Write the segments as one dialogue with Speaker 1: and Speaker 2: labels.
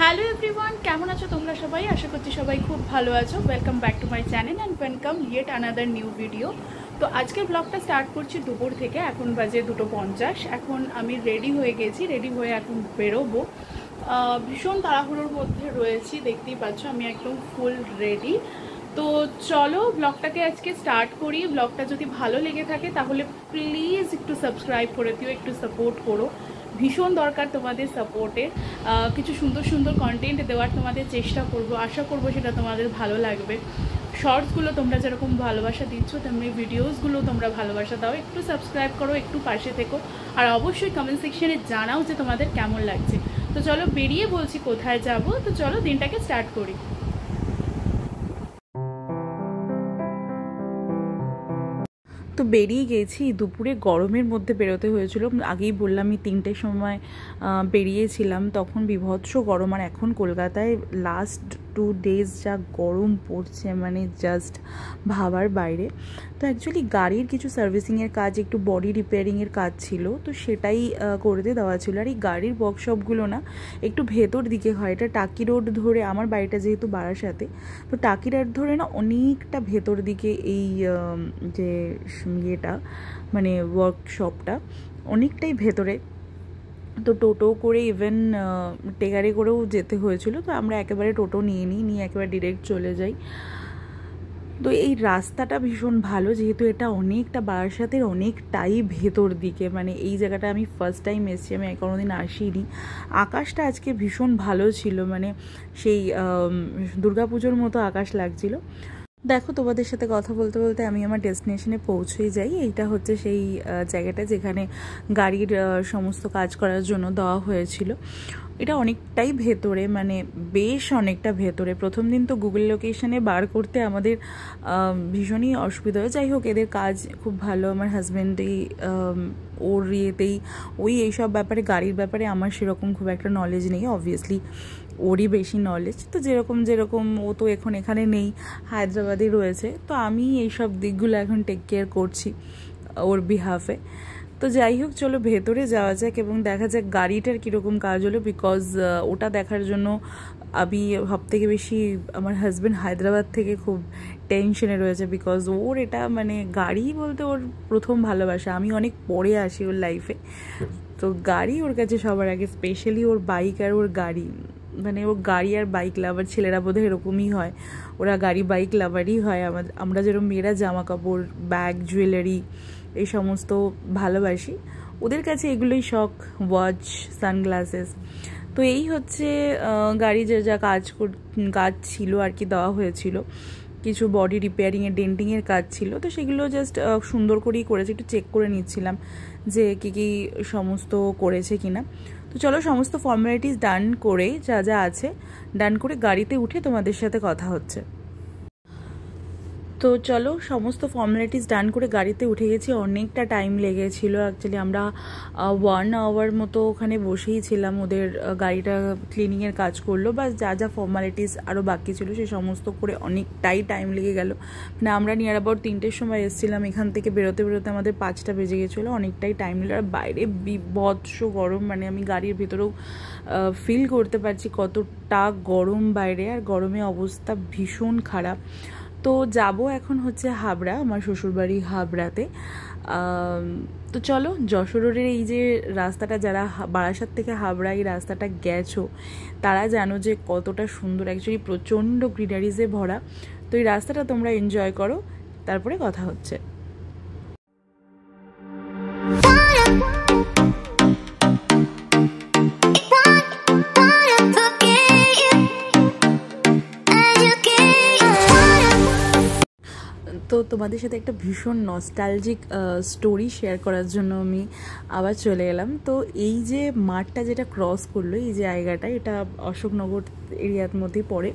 Speaker 1: Hello everyone, কেমন আছো তোমরা সবাই? আশা করছি সবাই খুব ভালো আছো। Welcome back to my channel and welcome yet another new video. তো আজকের ব্লগটা স্টার্ট করছি দুপুর থেকে। এখন বাজে 2:50। এখন আমি রেডি হয়ে গেছি, রেডি হয়ে এখন বেরোবো। ভীষণ তাড়াহুড়োর মধ্যে রয়েছি, দেখতেই পাচ্ছ আমি একদম ফুল রেডি। তো চলো ব্লগটাকে আজকে স্টার্ট করি। ব্লগটা যদি ভালো লেগে থাকে তাহলে প্লিজ একটু সাবস্ক্রাইব করে দিও, একটু সাপোর্ট করো। ভীষণ দরকার তোমাদের সাপোর্টের। কিছু সুন্দর সুন্দর কন্টেন্ট দেওয়ার তোমাদের চেষ্টা করব, আশা করব সেটা তোমাদের ভালো লাগবে। শর্টসগুলো তোমরা যেরকম ভালোবাসা দিচ্ছ তেমনি ভিডিওসগুলো তোমরা ভালোবাসা দাও। একটু সাবস্ক্রাইব করো, একটু পাশে থেকো, আর অবশ্যই কমেন্ট সেকশনে জানাও যে তোমাদের কেমন লাগছে। তো চলো বেরিয়ে বলছি কোথায় যাব। তো চলো দিনটাকে স্টার্ট করি। তো বেরিয়ে গেছি, দুপুরে গরমের মধ্যে বেরোতে হয়েছিল। আগেই বললাম আমি 3টের সময় বেরিয়েছিলাম, তখন বিভৎস গরম। আর এখন কলকাতায় লাস্ট 2 ডেজ যা গরম পড়ছে, মানে জাস্ট ভাবার বাইরে। তো অ্যাকচুয়ালি গাড়ির কিছু সার্ভিসিংয়ের কাজ, একটু বডি রিপেয়ারিংয়ের কাজ ছিল, তো সেটাই করতে দেওয়া ছিল। আর এই গাড়ির ওয়ার্কশপগুলো না একটু ভেতর দিকে হয়। এটা টাকি রোড ধরে, আমার বাড়িটা যেহেতু বারাসাতে, তো টাকি রোড ধরে না অনেকটা ভেতর দিকে এই যে ইয়েটা মানে ওয়ার্কশপটা অনেকটাই ভেতরে। তো টোটো করে ইভেন টেগারে করেও যেতে হয়েছিল। তো আমরা একেবারে টোটো নিয়ে একেবারে ডিরেক্ট চলে যাই। তো এই রাস্তাটা ভীষণ ভালো, যেহেতু এটা অনেকটা বারাসাতের অনেকটাই ভেতর দিকে। মানে এই জায়গাটা আমি ফার্স্ট টাইম এসেছি, আমি কোনোদিন আসিনি। আকাশটা আজকে ভীষণ ভালো ছিল, মানে সেই দুর্গাপুজোর মতো আকাশ লাগছিল। দেখো তোমাদের সাথে কথা বলতে বলতে আমি আমার ডেস্টিনেশনে পৌঁছেই যাই। এইটা হচ্ছে সেই জায়গাটা যেখানে গাড়ির সমস্ত কাজ করার জন্য দেওয়া হয়েছিল। এটা অনেকটাই ভেতরে, মানে বেশ অনেকটা ভেতরে। প্রথম দিন তো গুগল লোকেশনে বার করতে আমাদের ভীষণই অসুবিধা হয়। যাই হোক, এদের কাজ খুব ভালো। আমার হাজব্যান্ডই ওর ইয়েতেই এইসব ব্যাপারে, গাড়ির ব্যাপারে আমার সেরকম খুব একটা নলেজ নেই। অবভিয়াসলি ওরই বেশি নলেজ। তো যেরকম ও তো এখন এখানে নেই, হায়দ্রাবাদে রয়েছে, তো আমি এইসব দিকগুলো এখন টেক কেয়ার করছি ওর বিহাফে। তো যাই হোক, চলো ভেতরে যাওয়া যাক এবং দেখা যাক গাড়িটার কীরকম কাজ হলো। বিকজ ওটা দেখার জন্য আমি সবথেকে বেশি, আমার হাজব্যান্ড হায়দ্রাবাদ থেকে খুব টেনশনে রয়েছে। বিকজ ওর এটা মানে গাড়ি বলতে ওর প্রথম ভালোবাসা। আমি অনেক পরে আসি ওর লাইফে, তো গাড়ি ওর কাছে সবার আগে। স্পেশালি ওর বাইক আর ওর গাড়ি, মানে ও গাড়ি আর বাইক লাভার। ছেলেরা বোধহয় এরকমই হয়, ওরা গাড়ি বাইক লাভারই হয়। আমরা যেরকম মেয়েরা জামা কাপড়, ব্যাগ, জুয়েলারি এই সমস্ত ভালোবাসি, ওদের কাছে এগুলোই শখ। Watch, sunglasses. তো এই হচ্ছে গাড়ি যা কাজ ছিল আর কি, দেওয়া হয়েছিল। কিছু বডি রিপেয়ারিংয়ের, ডেন্টিংয়ের কাজ ছিল, তো সেগুলো জাস্ট সুন্দর করেই করেছে। একটু চেক করে নিচ্ছিলাম যে কী সমস্ত করেছে কিনা। তো চলো সমস্ত ফর্মালিটিস ডান করে, যা যা আছে ডান করে গাড়িতে উঠে তোমাদের সাথে কথা হচ্ছে। তো চলো সমস্ত ফর্মালিটিস ডান করে গাড়িতে উঠে গেছি। অনেকটা টাইম লেগেছিলো অ্যাকচুয়ালি। আমরা 1 আওয়ার মতো ওখানে বসেই ছিলাম। ওদের গাড়িটা ক্লিনিংয়ের কাজ করলো, বা যা যা ফর্মালিটিস আরও বাকি ছিল সে সমস্ত করে অনেকটাই টাইম লেগে গেল। মানে আমরা নিয়ার অ্যাবাউট 3টের সময় এসেছিলাম, এখান থেকে বেরোতে আমাদের 5টা বেজে গেছিলো। অনেকটাই টাইম লেগে। আর বাইরে বিভৎস গরম, মানে আমি গাড়ির ভেতরেও ফিল করতে পারছি কতটা গরম বাইরে। আর গরমে অবস্থা ভীষণ খারাপ। তো যাব এখন হচ্ছে হাবড়া, আমার শ্বশুরবাড়ি হাবড়াতে। তো চলো, যশোর রোডের এই যে রাস্তাটা, যারা বারাসাত থেকে হাবড়া এই রাস্তাটা গেছো তারা জানো যে কতটা সুন্দর। অ্যাকচুয়ালি প্রচণ্ড গ্রিনারিজে ভরা। তো এই রাস্তাটা তোমরা এনজয় করো, তারপরে কথা হচ্ছে। তো তোমাদের সাথে একটা ভীষণ নস্টালজিক স্টোরি শেয়ার করার জন্য আমি আবার চলে এলাম। তো এই যে মাঠটা যেটা ক্রস করলো, এই যে জায়গাটা, এটা অশোকনগর এরিয়ার মধ্যেই পড়ে।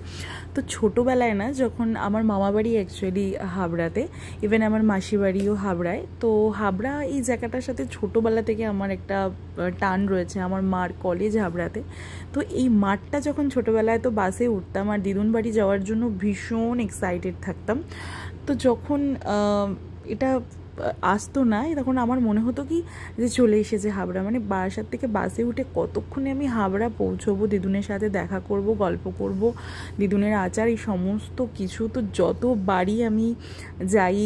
Speaker 1: তো ছোটোবেলায় না, যখন আমার মামাবাড়ি অ্যাকচুয়ালি হাবড়াতে, ইভেন আমার মাসি বাড়িও হাবড়ায়। তো হাবড়া এই জায়গাটার সাথে ছোটোবেলা থেকে আমার একটা টান রয়েছে। আমার মার কলেজ হাবড়াতে। তো এই মাঠটা যখন ছোটোবেলায় তো বাসে উঠতাম আর দিদুন বাড়ি যাওয়ার জন্য ভীষণ এক্সাইটেড থাকতাম। তো যখন এটা আসতো না, তখন আমার মনে হতো কি যে চলে এসেছে হাবড়া। মানে বারাসাত থেকে বাসে উঠে কতক্ষণে আমি হাবড়া পৌঁছবো, দিদুনের সাথে দেখা করব, গল্প করব, দিদুনের আচার, এই সমস্ত কিছু। তো যতবারই আমি যাই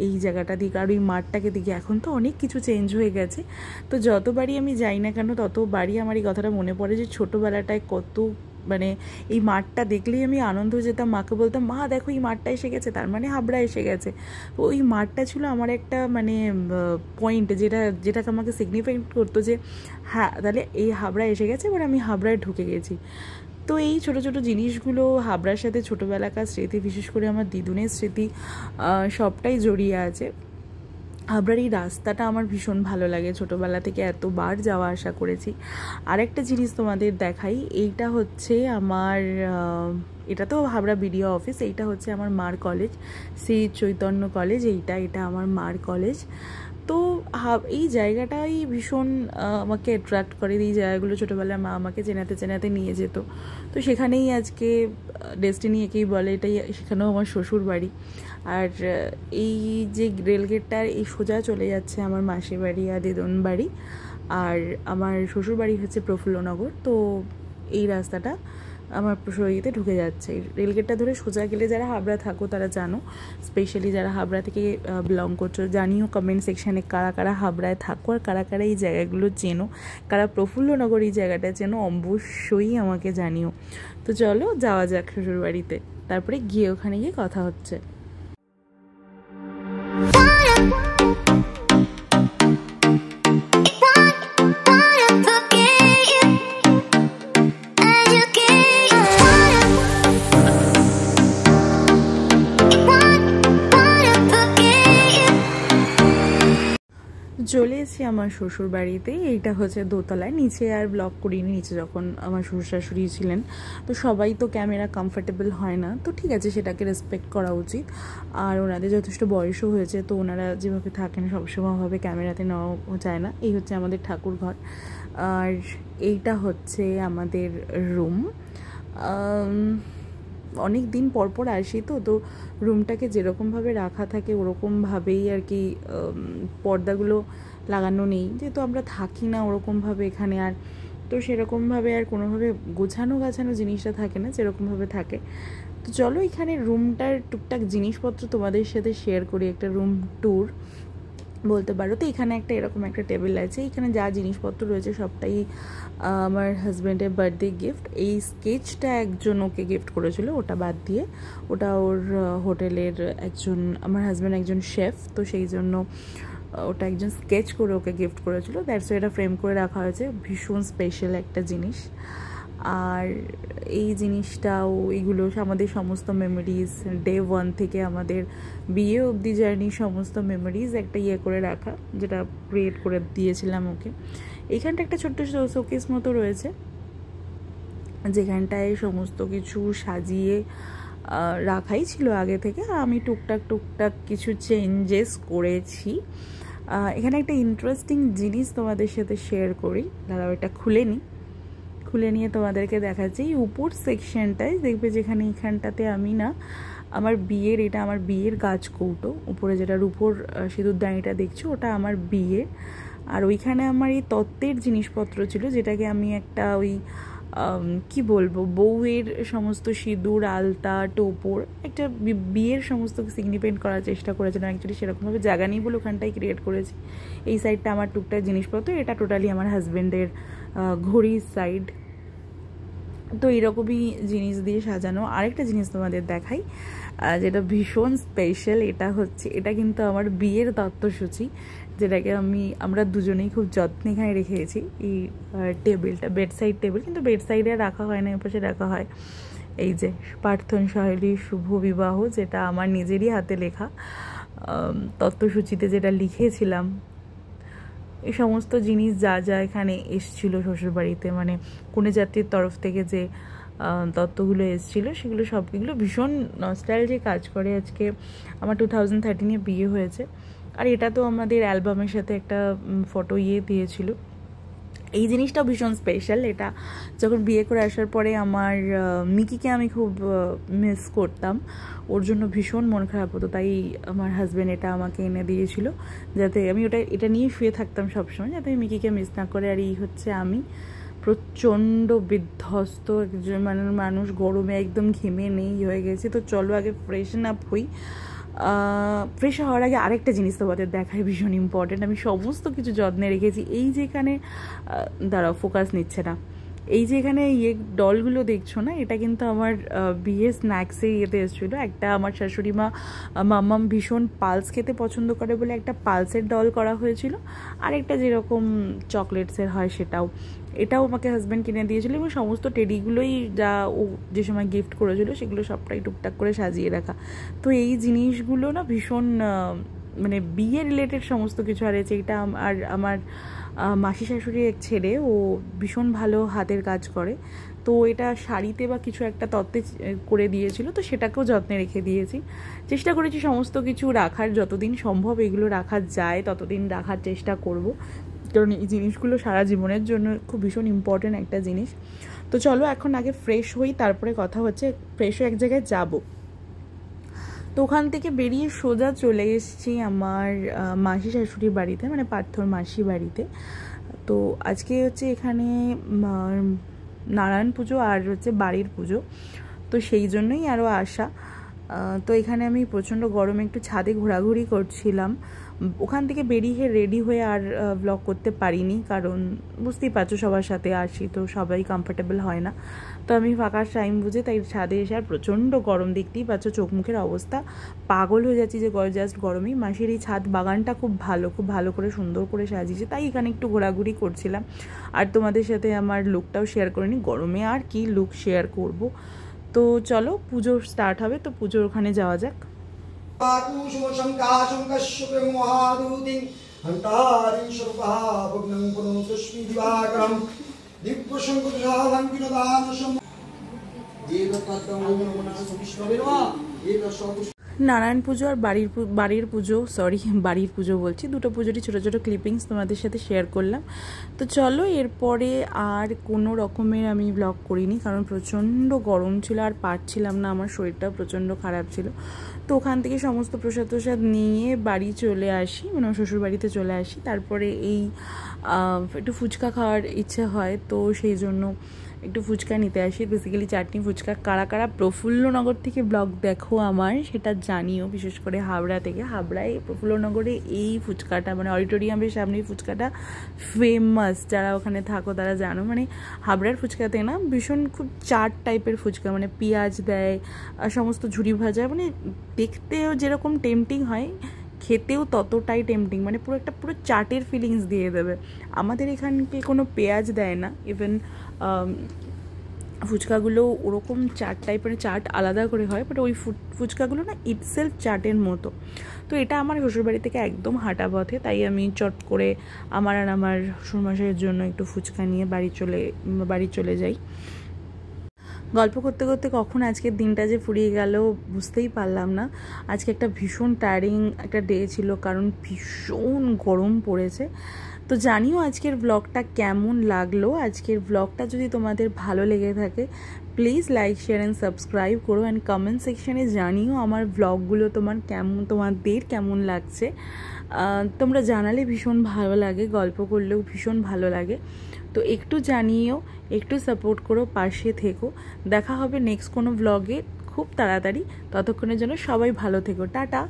Speaker 1: এই জায়গাটা দিকে আর ওই মাঠটাকে দিকে, এখন তো অনেক কিছু চেঞ্জ হয়ে গেছে, তো যতবারই আমি যাই না কেন ততবারই আমার এই কথাটা মনে পড়ে যে ছোটোবেলাটায় কত, মানে এই মাঠটা দেখলেই আমি আনন্দ হয়ে যেতাম, মাকে বলতাম মা দেখো এই মাঠটা এসে গেছে, তার মানে হাবড়া এসে গেছে। ওই মাঠটা ছিল আমার একটা মানে পয়েন্ট, যেটাকে আমাকে সিগনিফাই করতো যে হ্যাঁ তাহলে এই হাবড়া এসে গেছে, এবার আমি হাবড়ায় ঢুকে গেছি। তো এই ছোটো ছোটো জিনিসগুলো হাবড়ার সাথে ছোটোবেলাকার স্মৃতি, বিশেষ করে আমার দিদুনের স্মৃতি সবটাই জড়িয়ে আছে। হাবড়ার এই রাস্তাটা আমার ভীষণ ভালো লাগে, ছোটোবেলা থেকে এতবার যাওয়া আসা করেছি। আরেকটা জিনিস তোমাদের দেখাই, এইটা হচ্ছে আমার, এটা তো হাবড়া বিডিও অফিস, এইটা হচ্ছে আমার মার কলেজ, শ্রী চৈতন্য কলেজ, এটা আমার মার কলেজ। তো এই জায়গাটাই ভীষণ আমাকে অ্যাট্রাক্ট করে। এই জায়গাগুলো ছোটোবেলায় মা আমাকে চেনাতে চেনাতে নিয়ে যেত, তো সেখানেই আজকে ডেস্টিনি একেই বলে, এটাই সেখানেও আমার শ্বশুর বাড়ি। আর এই যে রেলগেটটার এই সোজা চলে যাচ্ছে আমার মাসির বাড়ি আর দিদুন বাড়ি, আর আমার শ্বশুর বাড়ি হচ্ছে প্রফুল্লনগর। তো এই রাস্তাটা আমার শরীরে ঢুকে যাচ্ছে, রেলগেটটা ধরে সোজা গেলে যারা হাবড়া থাকো তারা জানো, স্পেশালি যারা হাবড়া থেকে বিলং করছো জানিও কমেন্ট সেকশানে কারা কারা হাবড়ায় থাকো আর কারা কারা এই জায়গাগুলো চেনো, কারা প্রফুল্লনগর এই জায়গাটা চেনো, অবশ্যই আমাকে জানিও। তো চলো যাওয়া যাক শ্বশুর বাড়িতে, তারপরে গিয়ে ওখানে গিয়ে কথা হচ্ছে। চলে এসেছি আমার শ্বশুর বাড়িতে, এইটা হচ্ছে দোতলায়, নিচে আর ব্লগ করিনি, নিচে যখন আমার শ্বশুর শাশুড়ি ছিলেন, তো সবাই তো ক্যামেরা কমফর্টেবল হয় না, তো ঠিক আছে সেটাকে রেসপেক্ট করা উচিত। আর ওনাদের যথেষ্ট বয়সও হয়েছে, তো ওনারা যেভাবে থাকেন সবসময়ভাবে ক্যামেরাতে নেওয়া যায় না। এই হচ্ছে আমাদের ঠাকুর ঘর, আর এইটা হচ্ছে আমাদের রুম। অনেক দিন পর পর আসি, তো রুমটাকে যেরকমভাবে রাখা থাকে ওরকমভাবেই আর কি, পর্দাগুলো লাগানো নেই, যেহেতু আমরা থাকি না ওরকমভাবে এখানে, আর তো সেরকমভাবে আর কোনোভাবে গোছানো জিনিসটা থাকে না যেরকমভাবে থাকে। তো চলো এখানে রুমটার টুকটাক জিনিসপত্র তোমাদের সাথে শেয়ার করি, একটা রুম ট্যুর বলতে পারো। তো এখানে একটা এরকম একটা টেবিল আছে, এখানে যা জিনিসপত্র রয়েছে সবটাই আমার হাজব্যান্ডের বার্থডে গিফট। এই স্কেচটা একজন ওকে গিফট করেছিল, ওটা বাদ দিয়ে, ওটা ওর হোটেলের একজন, আমার হাজব্যান্ড একজন শেফ, তো সেই জন্য ওটা একজন স্কেচ করে ওকে গিফট করেছিল, দ্যাটস এটা ফ্রেম করে রাখা হয়েছে, ভীষণ স্পেশাল একটা জিনিস। আর এই জিনিসটাও, এইগুলো আমাদের সমস্ত মেমোরিজ, ডে 1 থেকে আমাদের বিয়ে অবধি জার্নি সমস্ত মেমোরিজ একটা ইয়ে করে রাখা, যেটা ক্রিয়েট করে দিয়েছিলাম ওকে। এইখানটা একটা ছোট্ট শোকেস মতো রয়েছে, যেখানটায় সমস্ত কিছু সাজিয়ে রাখাই ছিল আগে থেকে, আমি টুকটাক কিছু চেঞ্জেস করেছি। এখানে একটা ইন্টারেস্টিং জিনিস তোমাদের সাথে শেয়ার করি, দাঁড়াও এটা খুলে নিয়ে তোমাদেরকে দেখাচ্ছি। উপর সেকশনটায় দেখবে যেখানে এইখানটাতে আমি না, এটা আমার বিয়ের গাছ কৌটো, উপরে যেটা রূপোর সিঁদুরদানিটা দেখছো ওটা আমার বিয়ের, আর ওইখানে আমার এই তত্ত্বের জিনিসপত্র ছিল, যেটাকে আমি একটা ওই কি বলবো, বউয়ের সমস্ত সিঁদুর, আলতা, টোপর, একটা বিয়ের সমস্ত সিগনিফিকেন্ট করার চেষ্টা করেছিলাম। অ্যাকচুয়ালি সেরকমভাবে জায়গা নেই বলে ওখানটাই ক্রিয়েট করেছি। এই সাইডটা আমার টুকটাক জিনিসপত্র, এটা টোটালি আমার হাজব্যান্ডের ঘড়ির সাইড। তো এইরকমই জিনিস দিয়ে সাজানো। আরেকটা জিনিস তোমাদের দেখাই, যেটা ভীষণ স্পেশাল, এটা কিন্তু আমার বিয়ের তত্ত্বসূচি, যেটাকে আমরা দুজনেই খুব যত্নে এখানে রেখেছি। এই টেবিলটা বেডসাইড টেবিল, কিন্তু বেডসাইডে রাখা হয় না, এপাশে রাখা হয়। এই যে প্রার্থন সহেলীর শুভ বিবাহ, যেটা আমার নিজেরই হাতে লেখা, তত্ত্বসূচিতে যেটা লিখেছিলাম, এই সমস্ত জিনিস যা এখানে এসেছিলো শ্বশুরবাড়িতে, মানে কনে যাত্রীর তরফ থেকে যে তত্ত্বগুলো এসেছিলো, সেগুলো সবগুলো ভীষণ নস্টালজি কাজ করে। আজকে আমার 2013-এ বিয়ে হয়েছে, আর এটা তো আমাদের অ্যালবামের সাথে একটা ফটো দিয়েছিল। এই জিনিসটাও ভীষণ স্পেশাল। এটা যখন বিয়ে করে আসার পরে আমার মিকিকে আমি খুব মিস করতাম, ওর জন্য ভীষণ মন খারাপ হতো, তাই আমার হাজব্যান্ড এটা আমাকে এনে দিয়েছিল যাতে আমি এটা নিয়ে শুয়ে থাকতাম সবসময়, যাতে আমি মিকিকে মিস না করে। আর এই হচ্ছে আমি প্রচণ্ড বিধ্বস্ত একজন মানুষ, গরমে একদম ঘেমে নেই হয়ে গেছে। তো চলো আগে ফ্রেশন আপ হই। ফ্রেশ হওয়ার আগে আরেকটা জিনিস তোমাদের দেখায়, ভীষণ ইম্পর্টেন্ট। আমি সমস্ত কিছু যত্নে রেখেছি। এই যে এখানে দাঁড়াও, ফোকাস নিচ্ছে না, এই যে এখানে ডলগুলো দেখছো না, এটা কিন্তু আমার বিয়ে স্ন্যাক্সে ইয়েতে এসেছিলো। একটা আমার শাশুড়ি মা মাম্মাম ভীষণ পালস খেতে পছন্দ করে বলে একটা পালসের ডল করা হয়েছিল, আর একটা যেরকম চকলেটসের হয় এটাও আমাকে হাজব্যান্ড কিনে দিয়েছিল। এবং সমস্ত টেডিগুলোই যা ও যে সময় গিফট করেছিল সেগুলো সবটাই টুকটাক করে সাজিয়ে রাখা। তো এই জিনিসগুলো না ভীষণ মানে বিয়ে রিলেটেড সমস্ত কিছু। আর এটা আর আমার মাসি শাশুড়ি এক ছেলে, ও ভীষণ ভালো হাতের কাজ করে, তো এটা শাড়িতে বা কিছু একটা তত্ত্বে করে দিয়েছিল, তো সেটাকেও যত্নে রেখে দিয়েছি। চেষ্টা করেছি সমস্ত কিছু রাখার, যতদিন সম্ভব এগুলো রাখা যায় ততদিন রাখার চেষ্টা করব, কারণ এই জিনিসগুলো সারা জীবনের জন্য খুব ভীষণ ইম্পর্টেন্ট একটা জিনিস। তো চলো এখন আগে ফ্রেশ হই, তারপরে কথা হচ্ছে। ফ্রেশ হয়ে এক জায়গায় যাবো, তো ওখান থেকে বেরিয়ে সোজা চলে এসেছি আমার মাসি শাশুড়ির বাড়িতে, মানে পার্থর মাসি বাড়িতে। তো আজকে হচ্ছে এখানে নারায়ণ পুজো আর হচ্ছে বাড়ির পুজো, তো সেই জন্যই আরও আসা। তো এখানে আমি প্রচণ্ড গরমে একটু ছাদে ঘোরাঘুরি করছিলাম। ওখান থেকে বেরিয়ে রেডি হয়ে আর ব্লগ করতে পারিনি, কারণ বুঝতেই পারছো সবার সাথে আসি তো সবাই কমফর্টেবল হয় না। তো আমি ফাঁকা টাইম বুঝে তাই ছাদে এসে, আর প্রচণ্ড গরম, দেখতেই পাচ্ছ চোখ মুখের অবস্থা, পাগল হয়ে যাচ্ছি যে জাস্ট গরমেই। মাসির এই ছাদ বাগানটা খুব ভালো করে সুন্দর করে সাজিয়েছে, তাই এখানে একটু ঘোরাঘুরি করছিলাম। আর তোমাদের সাথে আমার লুকটাও শেয়ার করিনি, গরমে আর কি লুক শেয়ার করব। তো চলো পুজো স্টার্ট হবে, তো পুজোর ওখানে যাওয়া যাক। নারায়ণ পুজো আর বাড়ির পুজো বলছি, দুটো পুজোরই ছোটো ছোটো ক্লিপিংস তোমাদের সাথে শেয়ার করলাম। তো চলো, এরপরে আর কোনো রকমের আমি ব্লগ করিনি, কারণ প্রচণ্ড গরম ছিল আর পারছিলাম না, আমার শরীরটাও প্রচণ্ড খারাপ ছিল। তো ওখান থেকে সমস্ত প্রসাদ নিয়ে বাড়ি চলে আসি, মানে শ্বশুর বাড়িতে চলে আসি। তারপরে এই একটু ফুচকা খাওয়ার ইচ্ছে হয়, তো সেই জন্য একটু ফুচকা নিতে আসি, বেসিক্যালি চাটনি ফুচকা। কারা কারা প্রফুল্লনগর থেকে ব্লগ দেখো আমার সেটা জানিও, বিশেষ করে হাবড়া থেকে। হাবড়ায় প্রফুল্লনগরে এই ফুচকাটা, মানে অডিটোরিয়ামের সামনে ফুচকাটা ফেমাস, যারা ওখানে থাকো তারা জানো। মানে হাবড়ার ফুচকাতে না ভীষণ খুব চাট টাইপের ফুচকা, মানে পেঁয়াজ দেয়, সমস্ত ঝুরি ভাজা, মানে দেখতেও যেরকম টেম্পটিং হয় খেতেও ততটাই টেম্পটিং, মানে পুরো চাটের ফিলিংস দিয়ে দেবে। আমাদের এখানকে কোনো পেঁয়াজ দেয় না, ইভেন ফুচকাগুলো ওরকম চাট টাইপের, চাট আলাদা করে হয়, বাট ওই ফুচকাগুলো না ইটসেলফ চাটের মতো। তো এটা আমার শ্বশুরবাড়ি থেকে একদম হাঁটা পথে, তাই আমি চট করে আমার আর আমার শ্বশুরমশাইয়ের জন্য একটু ফুচকা নিয়ে বাড়ি চলে যাই। গল্প করতে করতে কখন আজকের দিনটা যে ফুরিয়ে গেল বুঝতেই পারলাম না। আজকে একটা ভীষণ টায়ারিং একটা ডে ছিল, কারণ ভীষণ গরম পড়েছে। তো জানিও আজকের ব্লগটা কেমন লাগলো। আজকের ব্লগটা যদি তোমাদের ভালো লেগে থাকে please like share and subscribe করো, অ্যান্ড কমেন্ট সেকশানে জানিও আমার ব্লগগুলো তোমাদের কেমন লাগছে। তোমরা জানালে ভীষণ ভালো লাগে, গল্প করলেও ভীষণ ভালো লাগে। তো একটু জানিও, একটু সাপোর্ট করো, পাশে থেকো। দেখা হবে নেক্সট কোনো ব্লগে খুব তাড়াতাড়ি। ততক্ষণের জন্য সবাই ভালো থেকো, টাটা।